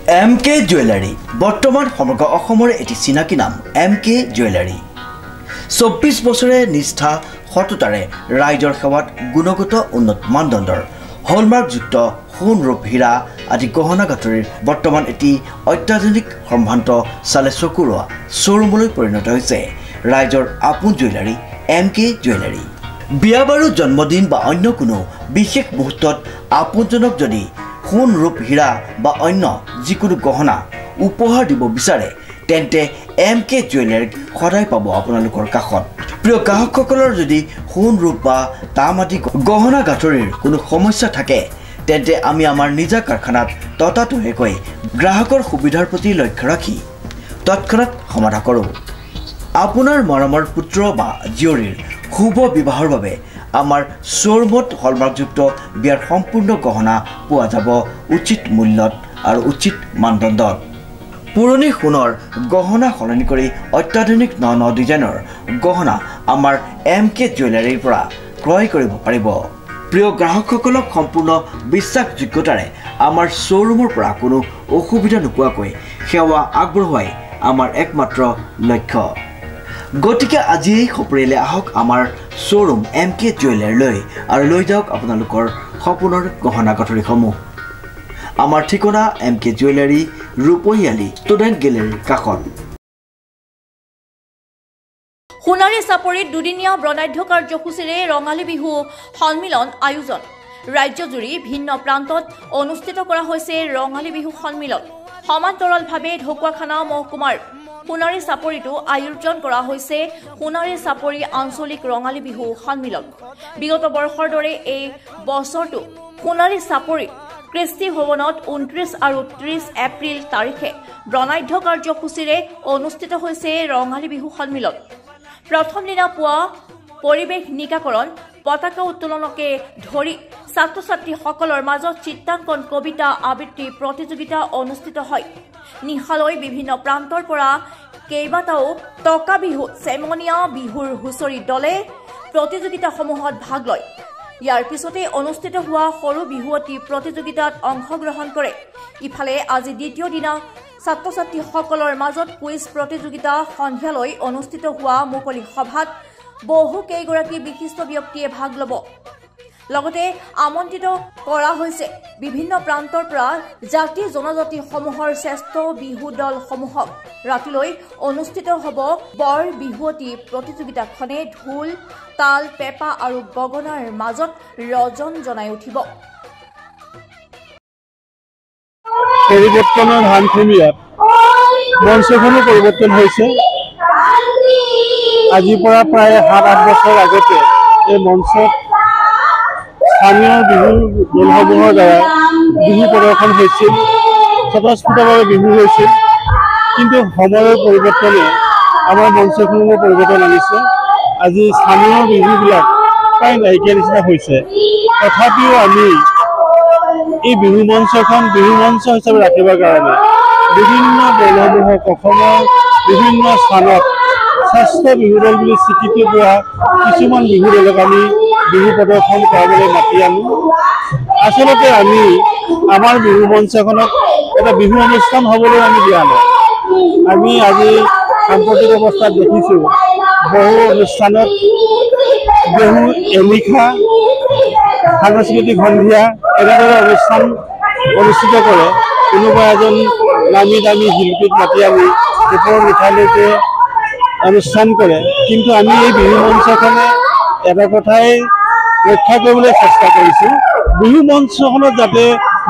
MK jewellery বৰ্তমান সমগ্ৰ অসমৰ এটি চিনাকি নাম MK জুৱেলাৰী 24 বছৰে নিষ্ঠা সততাৰে ৰাইজৰ সেৱাত গুণগত উন্নত মানদণ্ডৰ হলমাৰ্কযুক্ত সোণ ৰূপ হীৰা আদি গহনা গাঁথৰিৰ বৰ্তমান এটি অত্যাধুনিক সম্ভ্ৰান্ত চালে চকুৰোৱা শ্বৰুমলৈ পৰিণত হৈছে ৰাইজৰ আপোন জুৱেলাৰী MK জুৱেলাৰী বিয়া বাৰু জন্মদিন বা অন্য কোনো বিশেষ মুহূৰ্তত আপোনজনক যদি সোণ ৰূপ হীৰা বা অন্য যিকোনো গহনা উপহাৰ দিব বিচাৰে তেন্তে MK জুৱেলাৰীক সদায় পাব আপোনালোকৰ কাষত প্ৰিয় গ্ৰাহকসকলৰ যদি সোণ ৰূপ বা তাম আদি গহনা গাঁথৰিৰ কোনো সমস্যা থাকে তেন্তে আমি আমাৰ নিজা কাৰখানাত ততাতৈয়াকৈ গ্ৰাহকৰ সুবিধাৰ প্ৰতি লক্ষ্য ৰাখি তৎক্ষণাত সমাধা কৰোঁ আপোনাৰ মৰমৰ পুত্ৰ বা জীয়ৰীৰ শুভ বিবাহৰ বাবে আমাৰ শ্বৰুমত হলমাৰ্কযুক্ত বিয়াৰ সম্পূৰ্ণ গহনা পোৱা যাব উচিত মূল্যত আৰু উচিত মানদণ্ডত পুৰণি সোণৰ গহনা সলনি কৰি অত্যাধুনিক ন ডিজাইনৰ গহনা আমাৰ MK জুৱেলাৰীৰ পৰা ক্ৰয় কৰিব পাৰিব প্ৰিয় গ্ৰাহকসকলক সম্পূৰ্ণ বিশ্বাসযোগ্যতাৰে আমাৰ শ্বৰুমৰ পৰা কোনো অসুবিধা নোপোৱাকৈ সেৱা আগবঢ়োৱাই আমাৰ একমাত্ৰ লক্ষ্য গতিকে আজি সপৰিয়ালে আহক আমাৰ শ্বৰুম MK জুৱেলাৰীলৈ আৰু লৈ যাওক আপোনালোকৰ সপোনৰ গহনা গাঁথৰিসমূহ আমাৰ ঠিকনা MK জুৱেলাৰী ৰূপহিয়ালী ষ্টুডেণ্ট গেলেৰীৰ কাষত সোণাৰী চাপৰিত দুদিনীয়া বৰ্ণাঢ্য কাৰ্যসূচীৰে ৰঙালী বিহু সন্মিলন আয়োজন ৰাজ্যজুৰি ভিন্ন প্ৰান্তত অনুষ্ঠিত কৰা হৈছে ৰঙালী বিহু সন্মিলন সমান্তৰালভাৱে ঢকুৱাখানা মহকুমাৰ সোণাৰী চাপৰিতো আয়োজন কৰা হৈছে সোণাৰী চাপৰি আঞ্চলিক ৰঙালী বিহু সন্মিলন বিগত বৰ্ষৰ দৰে এই বছৰটো সোণাৰী চাপৰি কৃষ্টি ভৱনত 29 আৰু 30 এপ্ৰিল তাৰিখে বৰ্ণাঢ্য কাৰ্যসূচীৰে অনুষ্ঠিত হৈছে ৰঙালী বিহু সন্মিলন প্ৰথম দিনা পুৱা পৰিৱেশ নিকাকৰণ পতাকা উত্তোলনকে ধৰি ছাত্ৰ ছাত্ৰীসকলৰ মাজত চিত্ৰাংকন কবিতা আবৃত্তি প্ৰতিযোগিতা অনুষ্ঠিত হয় নিশালৈ বিভিন্ন প্ৰান্তৰ পৰা কেইবাটাও টকা বিহু চেমনীয়া বিহুৰ হুঁচৰি দলে প্ৰতিযোগিতাসমূহত ভাগ লয় ইয়াৰ পিছতে অনুষ্ঠিত হোৱা সৰু বিহুৱতী প্ৰতিযোগিতাত অংশগ্ৰহণ কৰে ইফালে আজি দ্বিতীয় দিনা ছাত্ৰ ছাত্ৰীসকলৰ মাজত কুইজ প্ৰতিযোগিতা সন্ধিয়ালৈ অনুষ্ঠিত হোৱা মুকলি সভাত বহু কেইগৰাকী বিশিষ্ট ব্যক্তিয়ে ভাগ ল'ব লগতে আমন্ত্ৰিত কৰা হৈছে বিভিন্ন প্ৰান্তৰ পৰা জাতি জনজাতিসমূহৰ শ্ৰেষ্ঠ বিহু দলসমূহক ৰাতিলৈ অনুষ্ঠিত হ'ব বৰ বিহুৱতী প্ৰতিযোগিতাখনে ঢোল তাল পেঁপা আৰু গগনাৰ মাজত ৰজন জনাই উঠিব পৰিৱৰ্তনৰ ধানখুমীয়াত মঞ্চখনো পৰিৱৰ্তন হৈছে আজিৰ পৰা প্ৰায় 7-8 বছৰ আগতে এই মঞ্চত স্থানীয় বিহু দলসমূহৰ দ্বাৰা বিহু প্ৰদৰ্শন হৈছিল স্বতঃস্ফূৰ্তভাৱে বিহু হৈছিল কিন্তু সময়ৰ পৰিৱৰ্তনে আমাৰ মঞ্চখনৰো পৰিৱৰ্তন আনিছে আজি স্থানীয় বিহুবিলাক প্ৰায় নাইকিয়া নিচিনা হৈছে তথাপিও আমি এই বিহু মঞ্চখন বিহু মঞ্চ হিচাপে ৰাখিবৰ কাৰণে বিভিন্ন দলসমূহক অসমৰ বিভিন্ন স্থানত শ্ৰেষ্ঠ বিহু দল বুলি স্বীকৃতি পোৱা কিছুমান বিহু দলক আমি বিহু প্ৰদৰ্শন কৰাবলৈ মাতি আনো আচলতে আমি আমাৰ বিহু মঞ্চখনক এটা বিহু অনুষ্ঠান হ'বলৈ আমি দিয়া নাই আমি আজি সাম্প্ৰতিক অৱস্থাত দেখিছোঁ বহু অনুষ্ঠানত বিহু এনিশা সাংস্কৃতিক সন্ধিয়া এনেদৰে অনুষ্ঠান অনুষ্ঠিত কৰে কোনোবা এজন নামী দামী শিল্পীক মাতি আনি ওপৰৰ মিঠাইলৈকে অনুষ্ঠান কৰে কিন্তু আমি এই বিহু মঞ্চখনে এটা কথাই ৰক্ষা কৰিবলৈ চেষ্টা কৰিছোঁ বিহু মঞ্চখনত যাতে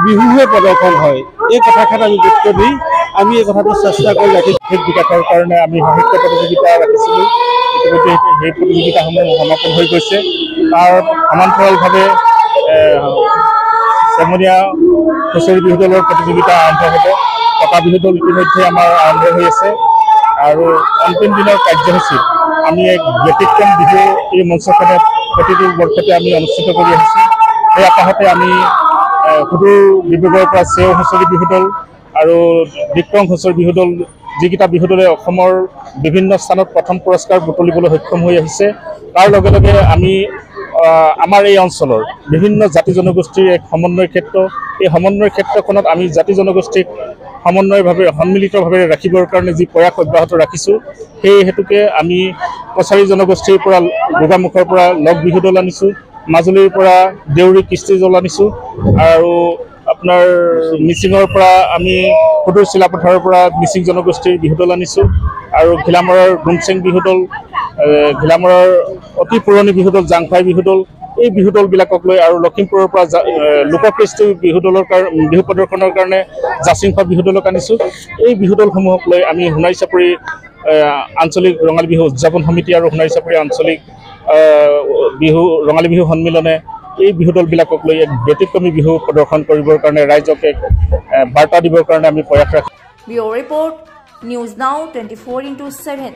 বিহুৱে প্ৰদৰ্শন হয় এই কথাষাৰ আমি গুৰুত্ব দি আমি এই কথাটো চেষ্টা কৰি ৰাখিছোঁ বিকাশৰ কাৰণে আমি সাহিত্য প্ৰতিযোগিতা ৰাখিছিলোঁ ইতিমধ্যে সেই প্ৰতিযোগিতাসমূহ সমাপন হৈ গৈছে তাৰ সমান্তৰালভাৱে চেমনীয়া হুঁচৰি বিহু দলৰ প্ৰতিযোগিতা আৰম্ভ হ'ব টকা বিহু দল ইতিমধ্যে আমাৰ আৰম্ভ হৈ আছে আৰু অন্তিম দিনৰ কাৰ্যসূচীত আমি এক ব্যতিক্ৰম বিহু এই মঞ্চখনত প্ৰতিটো বৰ্ষতে আমি অনুষ্ঠিত কৰি আহিছোঁ সেই আকাশতে আমি সুদূৰ ডিব্ৰুগড়ৰ পৰা চেও হুঁচৰি বিহু দল আৰু বিক্ৰম হুঁচৰি বিহু দল যিকেইটা বিহু দলে অসমৰ বিভিন্ন স্থানত প্ৰথম পুৰস্কাৰ বুটলিবলৈ সক্ষম হৈ আহিছে তাৰ লগে লগে আমি আমাৰ এই অঞ্চলৰ বিভিন্ন জাতি জনগোষ্ঠীৰ এক সমন্বয় ক্ষেত্ৰ এই সমন্বয় ক্ষেত্ৰখনত আমি জাতি জনগোষ্ঠীক সমন্বয়ভাৱে সন্মিলিতভাৱে ৰাখিবৰ কাৰণে যি প্ৰয়াস অব্যাহত ৰাখিছোঁ সেই হেতুকে আমি কছাৰী জনগোষ্ঠীৰ পৰা গোগামুখৰ পৰা লগ বিহু দল আনিছোঁ, মাজুলীৰ পৰা দেউৰী কৃষ্টি দল আনিছোঁ আৰু আপোনাৰ মিচিঙৰ পৰা আমি সুদূৰ চিলাপথাৰৰ পৰা মিচিং জনগোষ্ঠীৰ বিহু দল আনিছোঁ আৰু ঘিলামৰাৰ গুমচেং বিহু দল, ঘিলামৰাৰ অতি পুৰণি বিহু দল জাংফাই বিহু দল, এই বিহু দলবিলাকক লৈ আৰু লখিমপুৰৰ পৰা লোককৃষ্টি বিহু দলৰ বিহু প্ৰদৰ্শনৰ কাৰণে জাচিংফা বিহু দলক আনিছোঁ। এই বিহু দলসমূহক লৈ আমি সোণাৰী চাপৰি আঞ্চলিক ৰঙালী বিহু উদযাপন সমিতি আৰু সোণাৰী চাপৰি আঞ্চলিক ৰঙালী বিহু সন্মিলনে এই বিহু দলবিলাকক লৈ এক ব্যতিক্ৰমী বিহু প্ৰদৰ্শন কৰিবৰ কাৰণে ৰাইজক এক বাৰ্তা দিবৰ কাৰণে আমি প্ৰয়াস ৰাখিছোঁ। Bureau report, news now 24/7।